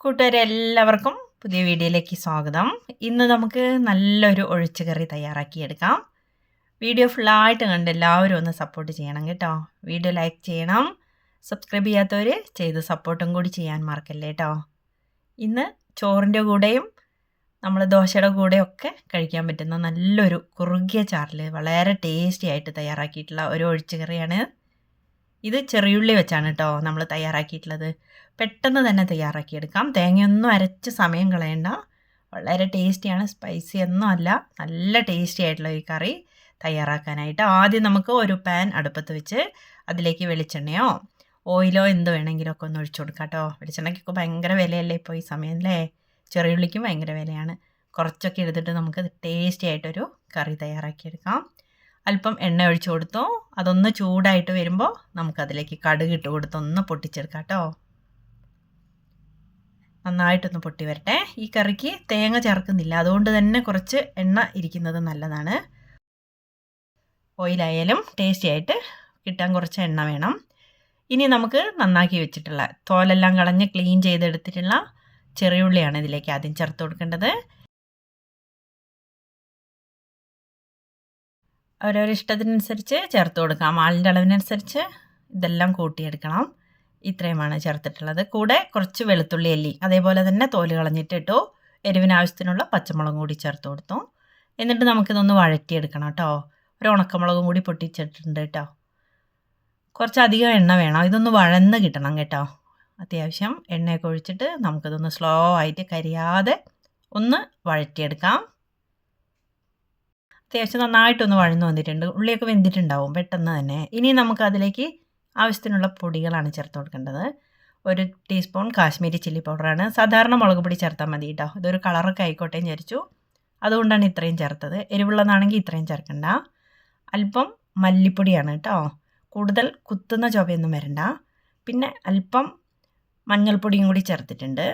കൂട്ടുകാരെ എല്ലാവർക്കും പുതിയ വീഡിയോയിലേക്ക് സ്വാഗതം. ഇന്ന് നമുക്ക് നല്ലൊരു ഒഴിച്ചുകറി തയ്യാറാക്കിയെടുക്കാം. വീഡിയോ ഫുള്ളായിട്ട് കണ്ട് എല്ലാവരും ഒന്ന് സപ്പോർട്ട് ചെയ്യണം കേട്ടോ. വീഡിയോ ലൈക്ക് ചെയ്യണം, സബ്സ്ക്രൈബ് ചെയ്യാത്തവർ ചെയ്ത് സപ്പോർട്ടും കൂടി ചെയ്യാൻ മറക്കല്ലേ കേട്ടോ. ഇന്ന് ചോറിൻ്റെ കൂടെയും നമ്മൾ ദോശയുടെ കൂടെയൊക്കെ കഴിക്കാൻ പറ്റുന്ന നല്ലൊരു കുറുകിയ ചാറിൽ വളരെ ടേസ്റ്റി ആയിട്ട് തയ്യാറാക്കിയിട്ടുള്ള ഒരു ഒഴിച്ചുകറിയാണ്. ഇത് ചെറിയുള്ളി വെച്ചാണ് കേട്ടോ നമ്മൾ തയ്യാറാക്കിയിട്ടുള്ളത്. പെട്ടെന്ന് തന്നെ തയ്യാറാക്കിയെടുക്കാം. തേങ്ങയൊന്നും അരച്ച് സമയം കളയണ്ട. വളരെ ടേസ്റ്റിയാണ്, സ്പൈസി ഒന്നും അല്ല, നല്ല ടേസ്റ്റി ആയിട്ടുള്ള ഒരു കറി തയ്യാറാക്കാനായിട്ട് ആദ്യം നമുക്ക് ഒരു പാൻ അടുപ്പത്ത് വെച്ച് അതിലേക്ക് വെളിച്ചെണ്ണയോ ഓയിലോ എന്ത് വേണമെങ്കിലും ഒക്കെ ഒന്ന് ഒഴിച്ചു കൊടുക്കാം കേട്ടോ. വെളിച്ചെണ്ണയ്ക്കൊക്കെ ഭയങ്കര വിലയല്ലേ ഇപ്പോൾ ഈ സമയം അല്ലേ. ചെറിയുള്ളിക്കും ഭയങ്കര വിലയാണ്. കുറച്ചൊക്കെ എടുത്തിട്ട് നമുക്ക് ടേസ്റ്റി ആയിട്ടൊരു കറി തയ്യാറാക്കിയെടുക്കാം. അല്പം എണ്ണ ഒഴിച്ചു കൊടുത്തു. അതൊന്ന് ചൂടായിട്ട് വരുമ്പോൾ നമുക്കതിലേക്ക് കടുക് ഇട്ട് കൊടുത്ത് ഒന്ന് പൊട്ടിച്ചെടുക്കാം കേട്ടോ. നന്നായിട്ടൊന്ന് പൊട്ടി വരട്ടെ. ഈ കറിക്ക് തേങ്ങ ചേർക്കുന്നില്ല, അതുകൊണ്ട് തന്നെ കുറച്ച് എണ്ണ ഇരിക്കുന്നത് നല്ലതാണ്. ഓയിലായാലും ടേസ്റ്റി ആയിട്ട് കിട്ടാൻ കുറച്ച് എണ്ണ വേണം. ഇനി നമുക്ക് നന്നാക്കി വെച്ചിട്ടുള്ള തോലെല്ലാം കളഞ്ഞ് ക്ലീൻ ചെയ്തെടുത്തിട്ടുള്ള ചെറിയുള്ളിയാണ് ഇതിലേക്ക് ആദ്യം ചേർത്ത് കൊടുക്കേണ്ടത്. ഓരോരോ ഇഷ്ടത്തിനനുസരിച്ച് ചേർത്ത് കൊടുക്കാം. ആളിൻ്റെ അളവിനനുസരിച്ച് ഇതെല്ലാം കൂട്ടിയെടുക്കണം. ഇത്രയുമാണ് ചേർത്തിട്ടുള്ളത്. കൂടെ കുറച്ച് വെളുത്തുള്ളി അല്ലി അതേപോലെ തന്നെ തോല് കളഞ്ഞിട്ടിട്ടു. എരിവിനാവശ്യത്തിനുള്ള പച്ചമുളകും കൂടി ചേർത്ത് കൊടുത്തു. എന്നിട്ട് നമുക്കിതൊന്ന് വഴറ്റിയെടുക്കണം കേട്ടോ. ഒരു ഉണക്കമുളകും കൂടി പൊട്ടിച്ചിട്ടുണ്ട് കേട്ടോ. കുറച്ചധികം എണ്ണ വേണം, ഇതൊന്ന് വഴന്ന് കിട്ടണം കേട്ടോ. അത്യാവശ്യം എണ്ണയൊക്കെ ഒഴിച്ചിട്ട് നമുക്കിതൊന്ന് സ്ലോ ആയിട്ട് കരിയാതെ ഒന്ന് വഴറ്റിയെടുക്കാം. അത്യാവശ്യം നന്നായിട്ടൊന്ന് വഴന്നു വന്നിട്ടുണ്ട്. ഉള്ളിയൊക്കെ വെന്തിട്ടുണ്ടാവും പെട്ടെന്ന് തന്നെ. ഇനി നമുക്ക് അതിലേക്ക് ആവശ്യത്തിനുള്ള പൊടികളാണ് ചേർത്ത് കൊടുക്കേണ്ടത്. 1 ടീസ്പൂൺ കാശ്മീരി ചില്ലി പൗഡറാണ്. സാധാരണ മുളക് പൊടി ചേർത്താൽ മതി കേട്ടോ. ഇതൊരു കളറൊക്കെ ആയിക്കോട്ടെ എന്ന് വിചാരിച്ചു, അതുകൊണ്ടാണ് ഇത്രയും ചേർത്തത്. എരിവുള്ളതാണെങ്കിൽ ഇത്രയും ചേർക്കണ്ട. അല്പം മല്ലിപ്പൊടിയാണ് കേട്ടോ. കൂടുതൽ കുത്തുന്ന ചുവയൊന്നും വരണ്ട. പിന്നെ അല്പം മഞ്ഞൾപ്പൊടിയും കൂടി ചേർത്തിട്ടുണ്ട്.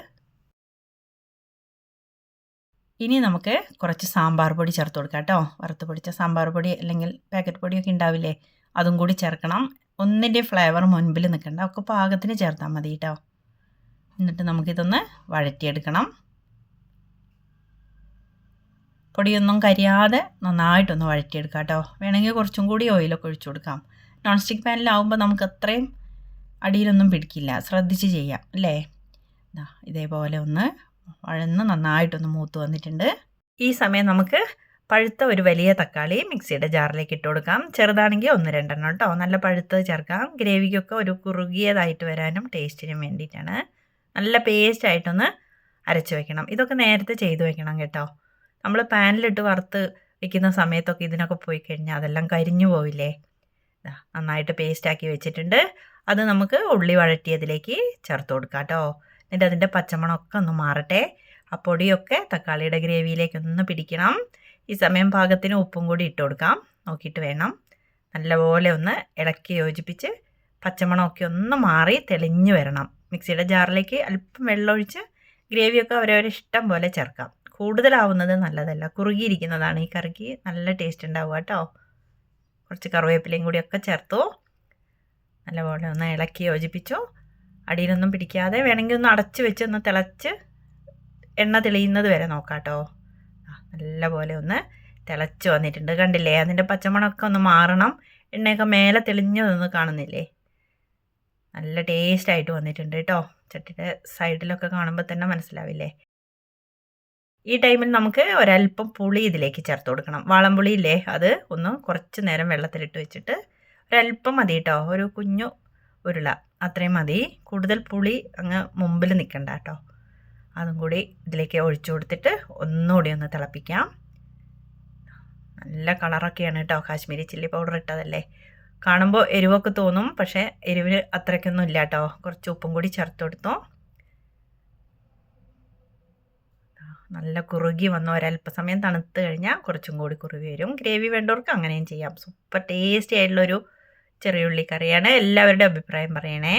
ഇനി നമുക്ക് കുറച്ച് സാമ്പാർ പൊടി ചേർത്ത് കൊടുക്കാം കേട്ടോ. വറുത്ത് പൊടിച്ച സാമ്പാർ പൊടി അല്ലെങ്കിൽ പാക്കറ്റ് പൊടിയൊക്കെ ഉണ്ടാവില്ലേ, അതും കൂടി ചേർക്കണം. ഒന്നിൻ്റെ ഫ്ലേവർ മുൻപിൽ നിൽക്കണ്ട, ഒക്കെ പാകത്തിന് ചേർത്താൽ മതി കേട്ടോ. എന്നിട്ട് നമുക്കിതൊന്ന് വഴറ്റിയെടുക്കണം. പൊടിയൊന്നും കരിയാതെ നന്നായിട്ടൊന്ന് വഴറ്റിയെടുക്കാം കേട്ടോ. വേണമെങ്കിൽ കുറച്ചും കൂടി ഓയിലൊക്കെ ഒഴിച്ചു കൊടുക്കാം. നോൺ സ്റ്റിക്ക് പാനിലാവുമ്പോൾ നമുക്ക് അത്രയും അടിയിലൊന്നും പിടിക്കില്ല, ശ്രദ്ധിച്ച് ചെയ്യാം അല്ലേ. ഇതേപോലെ ഒന്ന് വഴന്ന് നന്നായിട്ടൊന്ന് മൂത്ത് വന്നിട്ടുണ്ട്. ഈ സമയം നമുക്ക് പഴുത്ത ഒരു വലിയ തക്കാളി മിക്സിയുടെ ജാറിലേക്ക് ഇട്ട് കൊടുക്കാം. ചെറുതാണെങ്കിൽ 1-2 എണ്ണം കേട്ടോ. നല്ല പഴുത്തത് ചേർക്കാം. ഗ്രേവിക്കൊക്കെ ഒരു കുറുകിയതായിട്ട് വരാനും ടേസ്റ്റിനും വേണ്ടിയിട്ടാണ്. നല്ല പേസ്റ്റായിട്ടൊന്ന് അരച്ച് വെക്കണം. ഇതൊക്കെ നേരത്തെ ചെയ്ത് വെക്കണം കേട്ടോ. നമ്മൾ പാനിലിട്ട് വറുത്ത് വെക്കുന്ന സമയത്തൊക്കെ ഇതിനൊക്കെ പോയി കഴിഞ്ഞാൽ അതെല്ലാം കരിഞ്ഞു പോവില്ലേ. നന്നായിട്ട് പേസ്റ്റാക്കി വെച്ചിട്ടുണ്ട്. അത് നമുക്ക് ഉള്ളി വഴറ്റിയതിലേക്ക് ചേർത്ത് കൊടുക്കാം കേട്ടോ. എന്നിട്ട് അതിൻ്റെ പച്ചമണമൊക്കെ ഒന്ന് മാറട്ടെ. ആ പൊടിയൊക്കെ തക്കാളിയുടെ ഗ്രേവിയിലേക്കൊന്ന് പിടിക്കണം. ഈ സമയം പാകത്തിന് ഉപ്പും കൂടി ഇട്ട് കൊടുക്കാം. നോക്കിയിട്ട് വേണം. നല്ലപോലെ ഒന്ന് ഇളക്കി യോജിപ്പിച്ച് പച്ചമണമൊക്കെ ഒന്ന് മാറി തെളിഞ്ഞ് വരണം. മിക്സിയുടെ ജാറിലേക്ക് അല്പം വെള്ളമൊഴിച്ച് ഗ്രേവിയൊക്കെ അവരവരെ ഇഷ്ടം പോലെ ചേർക്കാം. കൂടുതലാവുന്നത് നല്ലതല്ല, കുറുകിയിരിക്കുന്നതാണ് ഈ കറിക്ക് നല്ല ടേസ്റ്റ് ഉണ്ടാവുക കേട്ടോ. കുറച്ച് കറിവേപ്പിലയും കൂടിയൊക്കെ ചേർത്തു. നല്ലപോലെ ഒന്ന് ഇളക്കി യോജിപ്പിച്ചു. അടിയിലൊന്നും പിടിക്കാതെ വേണമെങ്കിൽ ഒന്ന് അടച്ച് വെച്ച് ഒന്ന് തിളച്ച് എണ്ണ തെളിയുന്നത് വരെ നോക്കാം കേട്ടോ. നല്ലപോലെ ഒന്ന് തിളച്ച് വന്നിട്ടുണ്ട്, കണ്ടില്ലേ. അതിൻ്റെ പച്ചമണമൊക്കെ ഒന്ന് മാറണം. എണ്ണയൊക്കെ മേലെ തെളിഞ്ഞതൊന്ന് കാണുന്നില്ലേ. നല്ല ടേസ്റ്റായിട്ട് വന്നിട്ടുണ്ട് കേട്ടോ. ചട്ടിയുടെ സൈഡിലൊക്കെ കാണുമ്പോൾ തന്നെ മനസ്സിലാവില്ലേ. ഈ ടൈമിൽ നമുക്ക് ഒരല്പം പുളി ഇതിലേക്ക് ചേർത്ത് കൊടുക്കണം. വാളംപുളി ഇല്ലേ, അത് ഒന്ന് കുറച്ച് നേരം വെള്ളത്തിലിട്ട് വെച്ചിട്ട് ഒരല്പം മതി കേട്ടോ. ഒരു കുഞ്ഞു ഉരുള അത്രയും മതി. കൂടുതൽ പുളി അങ്ങ് മുമ്പിൽ നിൽക്കണ്ട കേട്ടോ. അതും കൂടി ഇതിലേക്ക് ഒഴിച്ചു കൊടുത്തിട്ട് ഒന്നുകൂടി ഒന്ന് തിളപ്പിക്കാം. നല്ല കളറൊക്കെയാണ് കേട്ടോ. കാശ്മീരി ചില്ലി പൗഡർ ഇട്ടതല്ലേ. കാണുമ്പോൾ എരിവൊക്കെ തോന്നും, പക്ഷേ എരിവിന് അത്രയ്ക്കൊന്നും ഇല്ല കേട്ടോ. കുറച്ച് ഉപ്പും കൂടി ചേർത്ത് കൊടുത്തു. നല്ല കുറുകി വന്ന ഒരല്പസമയം തണുത്ത് കഴിഞ്ഞാൽ കുറച്ചും കൂടി കുറുകി വരും. ഗ്രേവി വേണ്ടവർക്ക് അങ്ങനെയും ചെയ്യാം. സൂപ്പർ ടേസ്റ്റി ആയിട്ടുള്ളൊരു ചെറിയുള്ളി കറിയാണ്. എല്ലാവരുടെ അഭിപ്രായം പറയണേ.